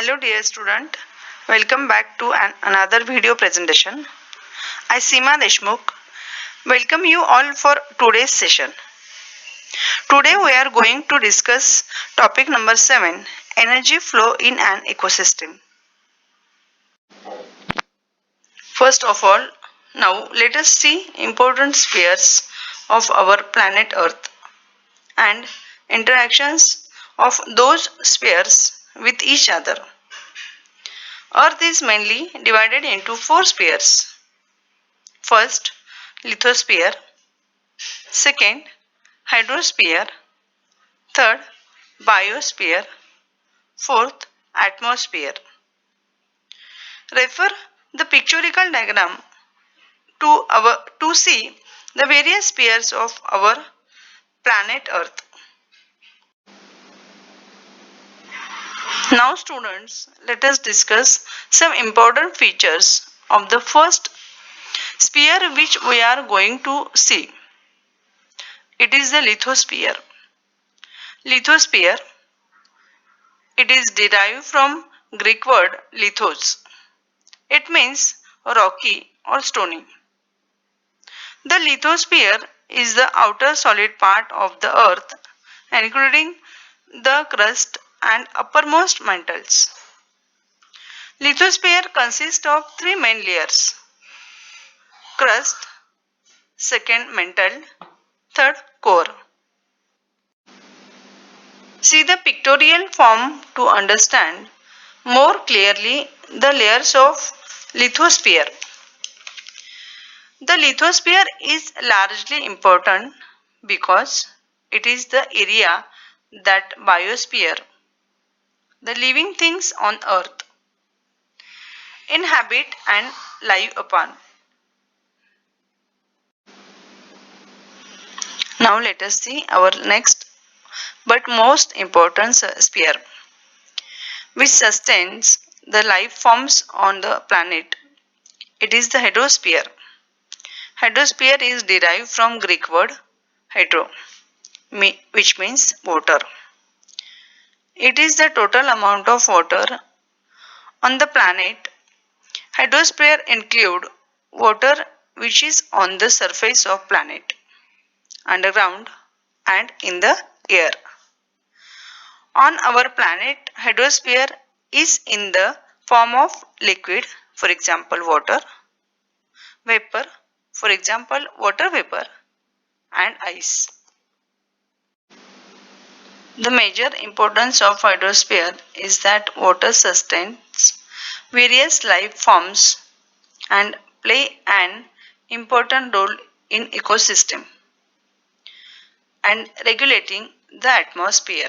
Hello dear student, welcome back to another video presentation. I Seema Deshmukh welcome you all for today's session. Today we are going to discuss topic number 7, energy flow in an ecosystem. First of all, now let us see important spheres of our planet Earth and interactions of those spheres with each other. Earth is mainly divided into four spheres. First, lithosphere. Second, hydrosphere. Third, biosphere. Fourth, atmosphere. Refer the pictorial diagram to see the various spheres of our planet Earth. Now students, let us discuss some important features of the first sphere which we are going to see. It is the lithosphere. Lithosphere, it is derived from Greek word lithos. It means rocky or stony. The lithosphere is the outer solid part of the earth, including the crust and uppermost mantles. Lithosphere consists of three main layers: crust, second mantle, third core. See the pictorial form to understand more clearly the layers of lithosphere. The lithosphere is largely important because it is the area that biosphere, the living things on earth, inhabit and live upon. Now let us see our next but most important sphere which sustains the life forms on the planet. It is the hydrosphere. Hydrosphere is derived from Greek word hydro, which means water. It is the total amount of water on the planet. Hydrosphere include water which is on the surface of planet, underground and in the air. On our planet, hydrosphere is in the form of liquid, for example water, vapor, for example water vapor, and ice. The major importance of hydrosphere is that water sustains various life forms and play an important role in ecosystem and regulating the atmosphere.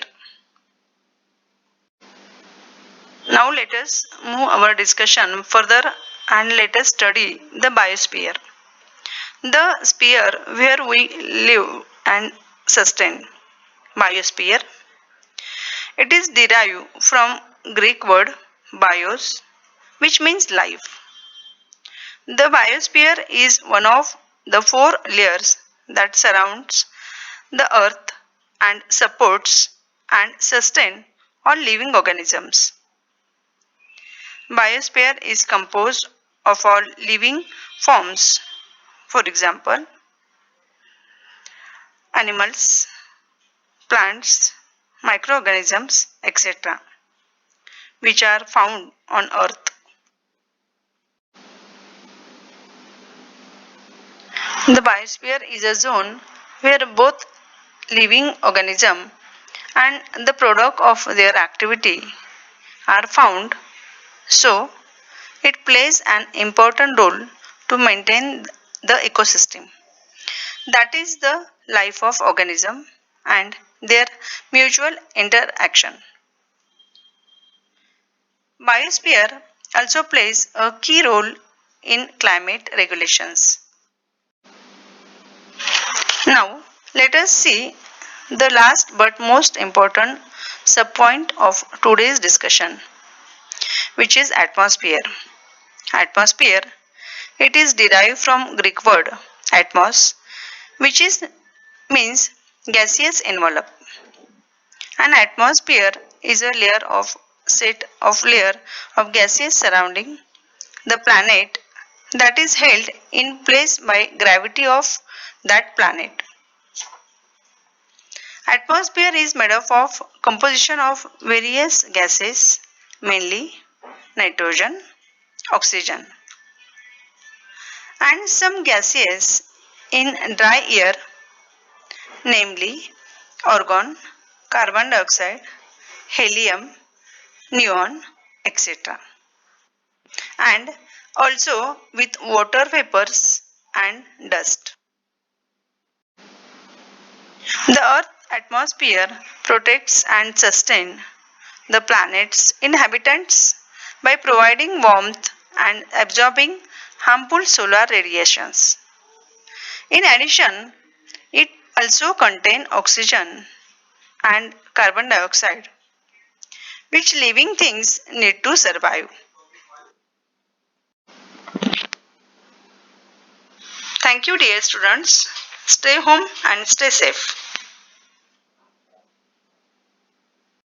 Now let us move our discussion further and let us study the biosphere. The sphere where we live and sustain. Biosphere. It is derived from Greek word bios, which means life. The biosphere is one of the four layers that surrounds the earth and supports and sustain all living organisms. Biosphere is composed of all living forms, for example, animals, plants, microorganisms, etc., which are found on earth. The biosphere is a zone where both living organism and the product of their activity are found, so it plays an important role to maintain the ecosystem. That is the life of organism and their mutual interaction. Biosphere also plays a key role in climate regulations. Now, let us see the last but most important subpoint of today's discussion, which is atmosphere. Atmosphere, it is derived from Greek word atmos, which is means gaseous envelope. An atmosphere is a layer of set of layer of gases surrounding the planet that is held in place by gravity of that planet. Atmosphere is made up of composition of various gases, mainly nitrogen, oxygen, and some gases in dry air, namely argon, carbon dioxide, helium, neon, etc. And also with water vapors and dust. The Earth atmosphere protects and sustains the planet's inhabitants by providing warmth and absorbing harmful solar radiations. In addition, it also contains oxygen and carbon dioxide, which living things need to survive. Thank you, dear students. Stay home and stay safe.